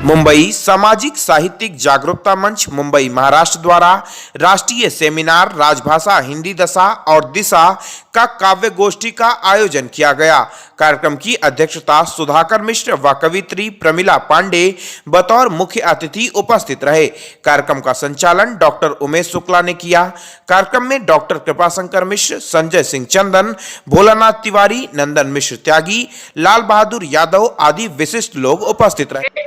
मुंबई सामाजिक साहित्यिक जागरूकता मंच मुंबई महाराष्ट्र द्वारा राष्ट्रीय सेमिनार राजभाषा हिंदी दशा और दिशा का काव्य गोष्ठी का आयोजन किया गया। कार्यक्रम की अध्यक्षता सुधाकर मिश्र व कवित्री प्रमिला पांडे बतौर मुख्य अतिथि उपस्थित रहे। कार्यक्रम का संचालन डॉक्टर उमेश शुक्ला ने किया। कार्यक्रम में डॉक्टर कृपाशंकर मिश्र, संजय सिंह चंदन, भोलानाथ तिवारी, नंदन मिश्र त्यागी, लाल बहादुर यादव आदि विशिष्ट लोग उपस्थित रहे।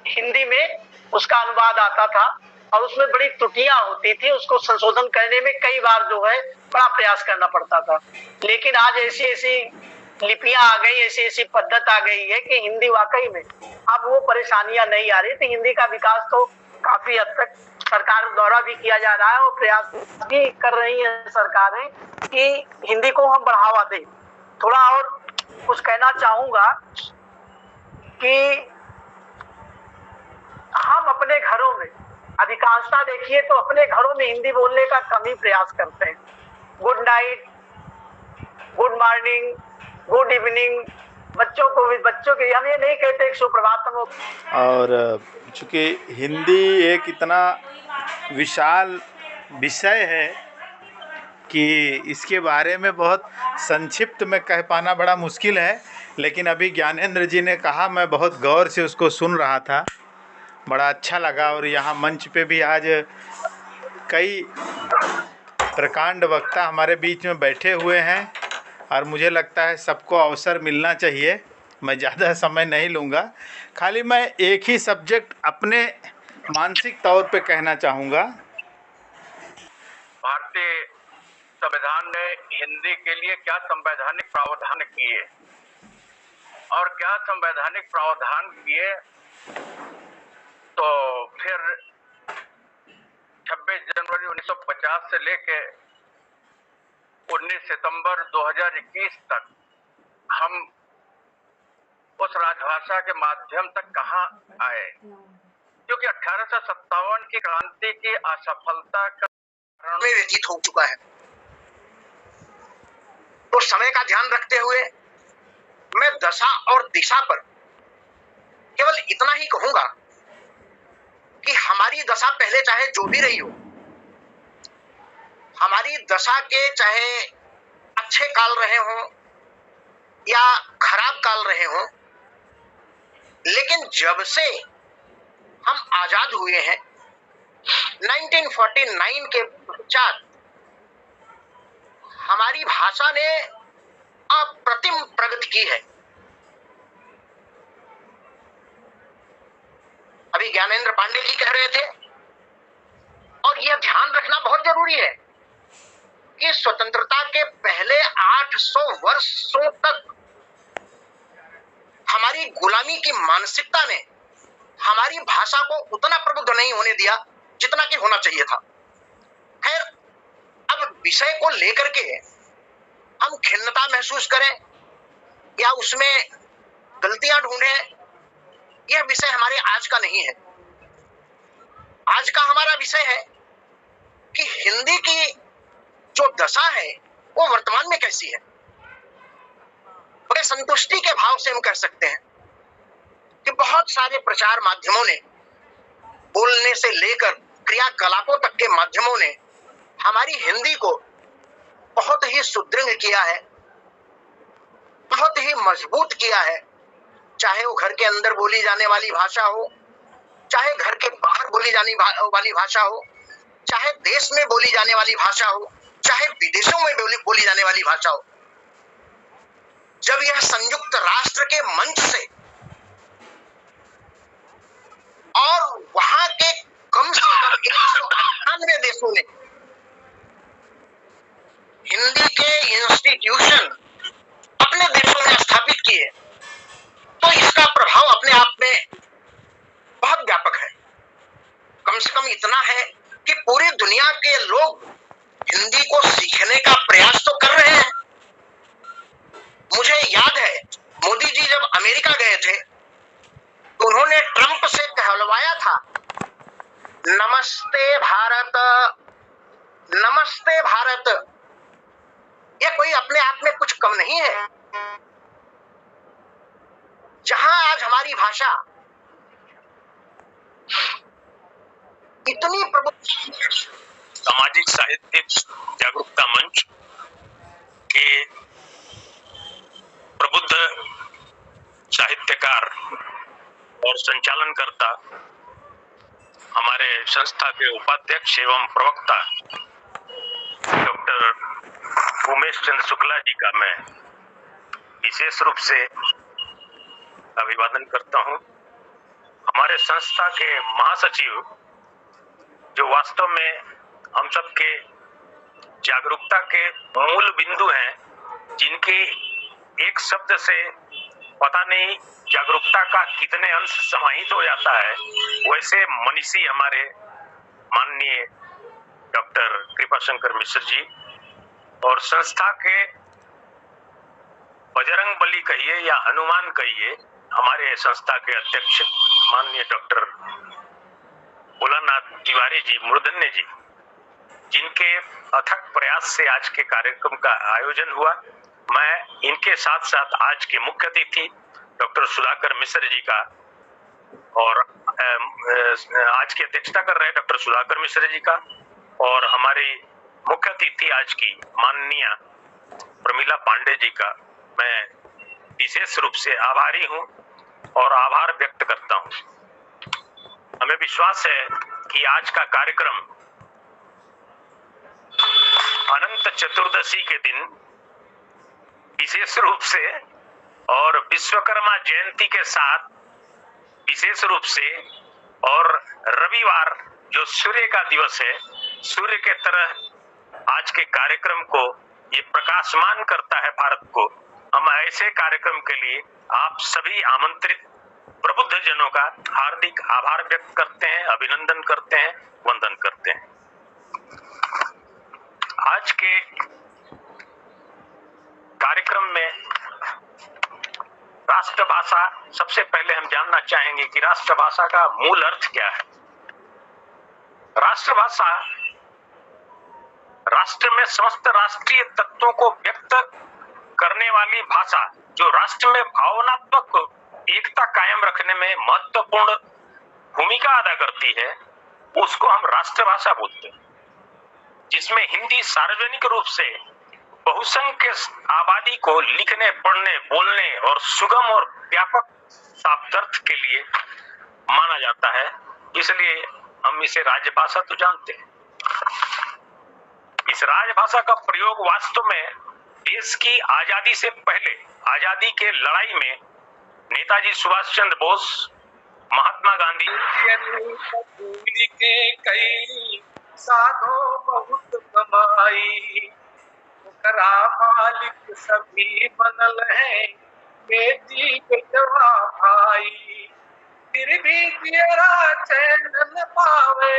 हिंदी में उसका अनुवाद आता था और उसमें बड़ी त्रुटियां होती थी, उसको संशोधन करने में कई बार जो है बड़ा प्रयास करना पड़ता था। लेकिन आज ऐसी ऐसी लिपियां आ गई, ऐसी ऐसी पद्धत आ गई है कि हिंदी वाकई में अब वो परेशानियां नहीं आ रही। तो हिंदी का विकास तो काफी हद तक सरकार द्वारा भी किया जा रहा है और प्रयास भी कर रही है सरकारें कि हिंदी को हम बढ़ावा दें। थोड़ा और कुछ कहना चाहूंगा कि हम अपने घरों में अधिकांशता देखिए तो अपने घरों में हिंदी बोलने का कम ही प्रयास करते हैं। Good night, good morning, good evening, बच्चों के हम ये नहीं कहते एक सुप्रभात हो। और चूँकि हिंदी एक इतना विशाल विषय है कि इसके बारे में बहुत संक्षिप्त में कह पाना बड़ा मुश्किल है। लेकिन अभी ज्ञानेंद्र जी ने कहा, मैं बहुत गौर से उसको सुन रहा था, बड़ा अच्छा लगा। और यहाँ मंच पे भी आज कई प्रकांड वक्ता हमारे बीच में बैठे हुए हैं और मुझे लगता है सबको अवसर मिलना चाहिए। मैं ज़्यादा समय नहीं लूँगा, खाली मैं एक ही सब्जेक्ट अपने मानसिक तौर पे कहना चाहूँगा। भारतीय संविधान ने हिंदी के लिए क्या संवैधानिक प्रावधान किए और क्या संवैधानिक प्रावधान किए, तो फिर 26 जनवरी 1950 से लेके 19 सितंबर 2021 तक हम उस राजभाषा के माध्यम तक कहाँ आए, क्योंकि 1857 की क्रांति की असफलता का में व्यतीत हो चुका है। तो समय का ध्यान रखते हुए मैं दशा और दिशा पर केवल इतना ही कहूंगा कि हमारी दशा पहले चाहे जो भी रही हो, हमारी दशा के चाहे अच्छे काल रहे हों या खराब काल रहे हों, लेकिन जब से हम आजाद हुए हैं 1949 के पश्चात हमारी भाषा ने अप्रतिम प्रगति की है। अभी ज्ञानेंद्र पांडे जी कह रहे थे और यह ध्यान रखना बहुत जरूरी है कि स्वतंत्रता के पहले 800 वर्षों तक हमारी गुलामी की मानसिकता ने हमारी भाषा को उतना प्रबुद्ध नहीं होने दिया जितना कि होना चाहिए था। खैर, अब विषय को लेकर के हम खिन्नता महसूस करें या उसमें गलतियां ढूंढें, यह विषय हमारे आज का नहीं है। आज का हमारा विषय है कि हिंदी की जो दशा है वो वर्तमान में कैसी है। बड़े संतुष्टि के भाव से हम कह सकते हैं कि बहुत सारे प्रचार माध्यमों ने, बोलने से लेकर क्रियाकलापों तक के माध्यमों ने हमारी हिंदी को बहुत ही सुदृढ़ किया है, बहुत ही मजबूत किया है। चाहे वो घर के अंदर बोली जाने वाली भाषा हो, चाहे घर के बाहर बोली जाने वाली भाषा हो, चाहे देश में बोली जाने वाली भाषा हो, चाहे विदेशों में बोली जाने वाली भाषा हो। जब यह संयुक्त राष्ट्र के मंच से और वहां के कम से कम 198 देशों ने हिंदी के इंस्टीट्यूशन अपने देशों में स्थापित किए, तो इसका प्रभाव अपने आप में बहुत व्यापक है। कम से कम इतना है कि पूरी दुनिया के लोग हिंदी को सीखने का प्रयास तो कर रहे हैं। मुझे याद है मोदी जी जब अमेरिका गए थे तो उन्होंने ट्रंप से कहलवाया था, नमस्ते भारत, नमस्ते भारत। ये कोई अपने आप में कुछ कम नहीं है। जहां आज हमारी भाषा इतनी सामाजिक साहित्यिक जागरूकता मंच के प्रबुद्ध साहित्यकार और संचालनकर्ता हमारे संस्था के उपाध्यक्ष एवं प्रवक्ता डॉक्टर उमेश चंद्र शुक्ला जी का मैं विशेष रूप से अभिवादन करता हूं। हमारे संस्था के महासचिव जो वास्तव में हम सबके जागरूकता के मूल बिंदु हैं, जिनके एक शब्द से पता नहीं जागरूकता का कितने अंश समाहित हो जाता है, वैसे मनीषी हमारे माननीय डॉक्टर कृपाशंकर मिश्र जी और संस्था के बजरंग बली कहिए या हनुमान कहिए, हमारे संस्था के अध्यक्ष माननीय डॉक्टर भोलानाथ तिवारी जी मूर्धन्य जी, जिनके अथक प्रयास से आज के कार्यक्रम का आयोजन हुआ। मैं इनके साथ साथ आज के मुख्य अतिथि डॉक्टर सुधाकर मिश्र जी का और आज की अध्यक्षता कर रहे हैं डॉक्टर सुधाकर मिश्र जी का और हमारी मुख्य अतिथि आज की माननीय प्रमिला पांडे जी का मैं विशेष रूप से आभारी हूं और आभार व्यक्त करता हूं। हमें विश्वास है कि आज का कार्यक्रम अनंत चतुर्दशी के दिन विशेष रूप से और विश्वकर्मा जयंती के साथ विशेष रूप से और रविवार जो सूर्य का दिवस है, सूर्य के तरह आज के कार्यक्रम को ये प्रकाशमान करता है भारत को। हम ऐसे कार्यक्रम के लिए आप सभी आमंत्रित प्रबुद्ध जनों का हार्दिक आभार व्यक्त करते हैं, अभिनंदन करते हैं, वंदन करते हैं। आज के कार्यक्रम में राष्ट्रभाषा, सबसे पहले हम जानना चाहेंगे कि राष्ट्रभाषा का मूल अर्थ क्या है। राष्ट्रभाषा राष्ट्र में समस्त राष्ट्रीय तत्वों को व्यक्त करने वाली भाषा, जो राष्ट्र में भावनात्मक एकता कायम रखने में महत्वपूर्ण भूमिका अदा करती है, उसको हम राष्ट्रभाषा बोलते हैं। जिसमें हिंदी सार्वजनिक रूप से बहुसंख्य आबादी को लिखने, पढ़ने, बोलने और सुगम और व्यापक शब्दार्थ के लिए माना जाता है, इसलिए हम इसे राजभाषा तो जानते हैं। इस राजभाषा का प्रयोग वास्तव में देश की आजादी से पहले, आजादी के लड़ाई में नेताजी सुभाष चंद्र बोस, महात्मा गांधी के कई साधो बहुत कमाई, ओकरा मालिक सभी बनल है, बेटी बेटवा भाई, फिर भी तेरा चैन न पावे,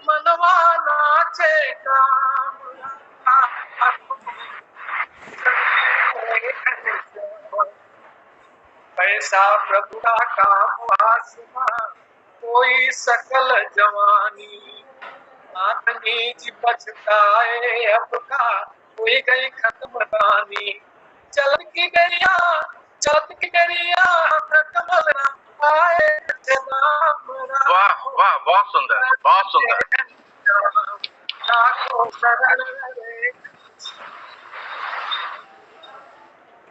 मनवा नाचे काम पैसा प्रभु का काम आसमां, कोई सकल जवानी, नीच बचताए अब का, कोई गई खत्म कहानी, चलत की गरिया कमल ना आए नाम। वाह वाह, बहुत सुंदर, बहुत सुंदर।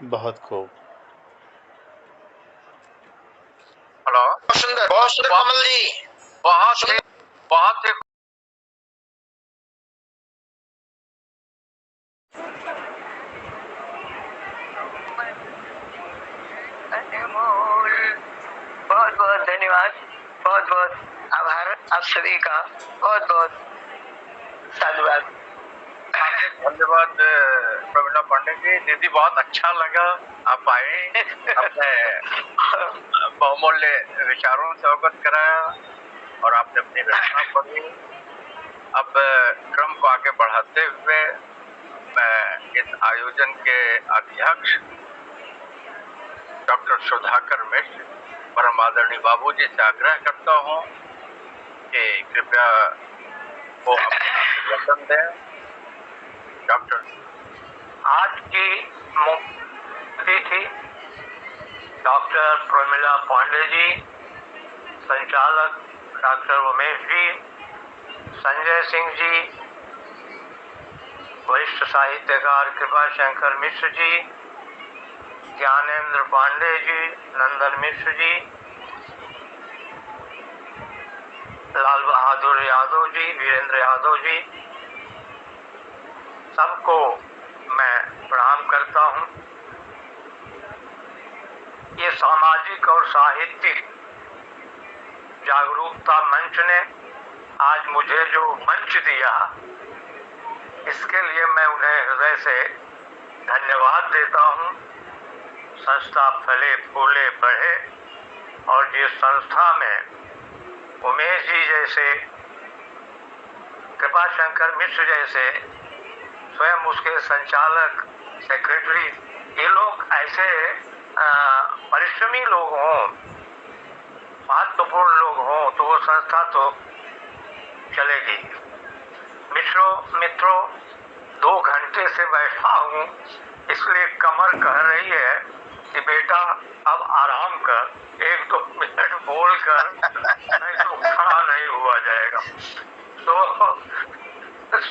बहुत खूब। हेलो, बहुत सुंदर कमल जी, बहुत ही बहुत बहुत धन्यवाद, बहुत बहुत आभार आप सभी का, बहुत बहुत साधुवाद। धन्यवाद प्रमिला पांडे जी। दीदी, बहुत अच्छा लगा आप आए, अपने बहुमूल्य विचारों से अवगत कराया और आपने अपनी रचना पढ़ी। अब क्रम को आगे बढ़ाते हुए मैं इस आयोजन के अध्यक्ष डॉक्टर सुधाकर मिश्र, परम आदरणीय बाबूजी से आग्रह करता हूं कि कृपया वो अपना वचन दें। डॉक्टर आज की मुख्य अतिथि डॉक्टर प्रमिला पांडे जी, संचालक डॉक्टर उमेश जी, संजय सिंह जी, वरिष्ठ साहित्यकार कृपा शंकर मिश्र जी, ज्ञानेंद्र पांडे जी, नंदन मिश्र जी, लाल बहादुर यादव जी, वीरेंद्र यादव जी, सबको मैं प्रणाम करता हूं। ये सामाजिक और साहित्यिक जागरूकता मंच ने आज मुझे जो मंच दिया, इसके लिए मैं उन्हें हृदय से धन्यवाद देता हूं। संस्था फले फूले बढ़े और जिस संस्था में उमेश जी जैसे, कृपा शंकर मिश्र जैसे, स्वयं उसके संचालक, सेक्रेटरी, ये लोग ऐसे परिश्रमी लोग हों, महत्वपूर्ण लोग हों, तो वो संस्था तो चलेगी। मित्रों 2 घंटे से बैठा हूँ, इसलिए कमर कह रही है कि बेटा अब आराम कर, 1-2 मिनट बोल कर, नहीं तो खड़ा नहीं हुआ जाएगा।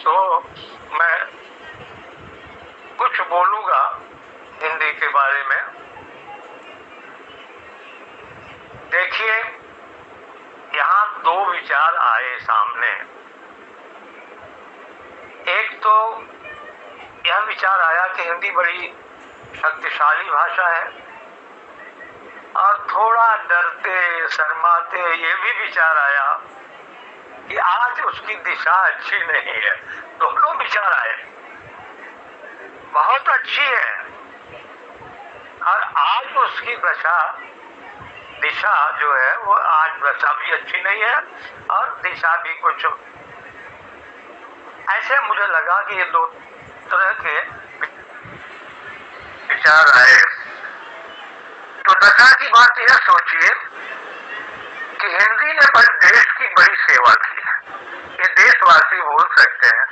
तो मैं कुछ बोलूंगा हिंदी के बारे में। देखिए, यहाँ 2 विचार आए सामने। एक तो यह विचार आया कि हिंदी बड़ी शक्तिशाली भाषा है, और थोड़ा डरते शर्माते ये भी विचार आया कि आज उसकी दिशा अच्छी नहीं है। दोनों विचार आए। बहुत अच्छी है और आज उसकी दिशा जो है वो आज दशा भी अच्छी नहीं है और दिशा भी कुछ ऐसे। मुझे लगा कि ये 2 तरह के विचार आए। तो दशा की बात यह सोचिए कि हिंदी ने देश की बड़ी सेवा की है। ये देशवासी बोल सकते हैं,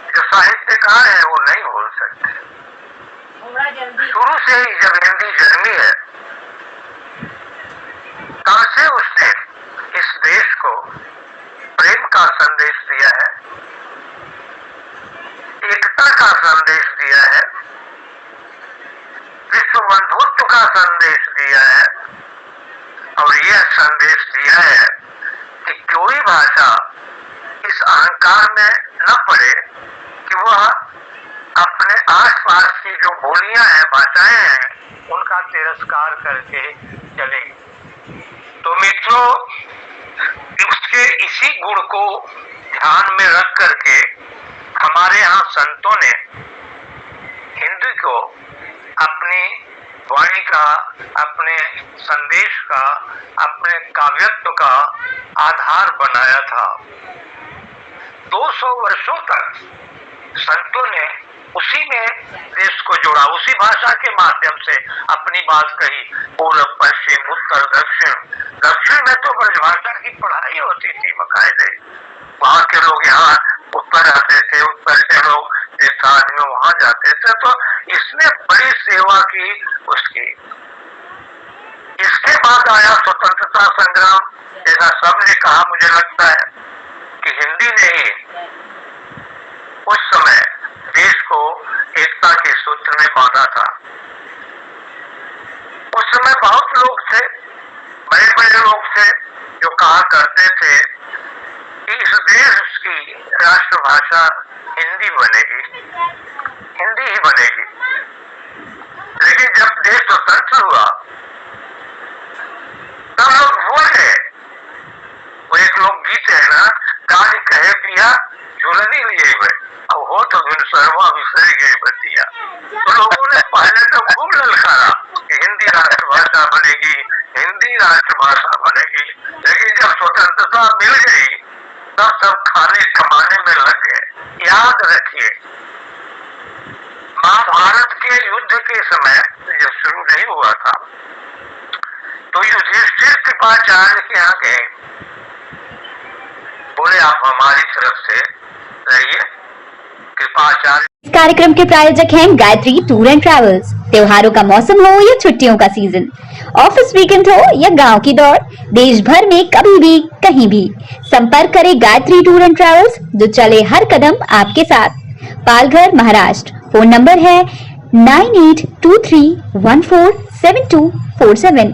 जो साहित्यकार है वो नहीं बोल सकते। शुरू से ही जब हिंदी जन्मी है, तब से उसने इस देश को प्रेम का संदेश दिया है, एकता का संदेश दिया है, विश्व बंधुत्व का संदेश दिया है, और यह संदेश दिया है कि कोई भाषा इस अहंकार में न पड़े कि वह अपने आसपास की जो बोलियां हैं, भाषाएं हैं, उनका तिरस्कार करके चलेगी। तो मित्रों, उसके इसी गुण को ध्यान में रख करके हमारे यहाँ संतों ने हिंदी को अपनी वाणी का, अपने संदेश का, अपने काव्यत्व का आधार बनाया था। 200 वर्षों तक संतों ने उसी में देश को जोड़ा, उसी भाषा के माध्यम से अपनी बात कही। पूर्व, पश्चिम, उत्तर, दक्षिण में तो ब्रजभाषा की पढ़ाई होती थी बकायदे। वहाँ के लोग यहाँ उत्तर आते थे, उत्तर से लोग जिस आदमी वहाँ जाते थे। तो इसने बड़ी सेवा की उसकी। इसके बाद आया स्वतंत्रता संग्राम। जैसा सबने कहा, मुझे लगता है कि हिंदी ने ही उस समय देश को एकता के सूत्र में बांधा था। उस समय बहुत लोग थे, बड़े बड़े लोग थे, जो कहा करते थे कि इस देश की राष्ट्रभाषा हिंदी बनेगी, हिंदी ही बनेगी। लेकिन जब देश स्वतंत्र हुआ, तब लोग भूल गए। वो एक लोग गीत है ना, काज कहे पिया झूलनी लिए हुए, अब हो तो बिन शर्मा विसर गए बतिया। तो लोगों ने पहले तो खूब ललकारा कि हिंदी राष्ट्रभाषा बनेगी, हिंदी राष्ट्रभाषा बनेगी। लेकिन जब स्वतंत्रता मिल गई, तब सब खाने कमाने में लग गए। याद रखिए, महाभारत के युद्ध के समय जब शुरू नहीं हुआ था, तो युधिष्ठिर कृपाचार्य के यहाँ गए, बोले आप हमारी तरफ से रहिए, कृपा आचार्य। इस कार्यक्रम के प्रायोजक हैं गायत्री टूर एंड ट्रैवल्स। त्योहारों का मौसम हो या छुट्टियों का सीजन, ऑफिस वीकेंड हो या गांव की दौड़, देश भर में कभी भी कहीं भी संपर्क करें गायत्री टूर एंड ट्रैवल्स, जो चले हर कदम आपके साथ। पालघर, महाराष्ट्र। फोन नंबर है 9823147247।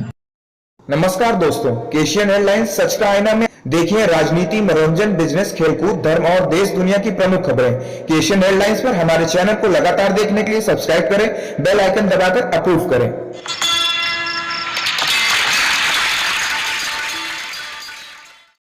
नमस्कार दोस्तों, केशियन एयरलाइंस सच का आईना में देखिए राजनीति, मनोरंजन, बिजनेस, खेलकूद, धर्म और देश दुनिया की प्रमुख खबरें। केशियन एयरलाइंस पर हमारे चैनल को लगातार देखने के लिए सब्सक्राइब करें, बेल आइकन दबाकर अप्रूव करें।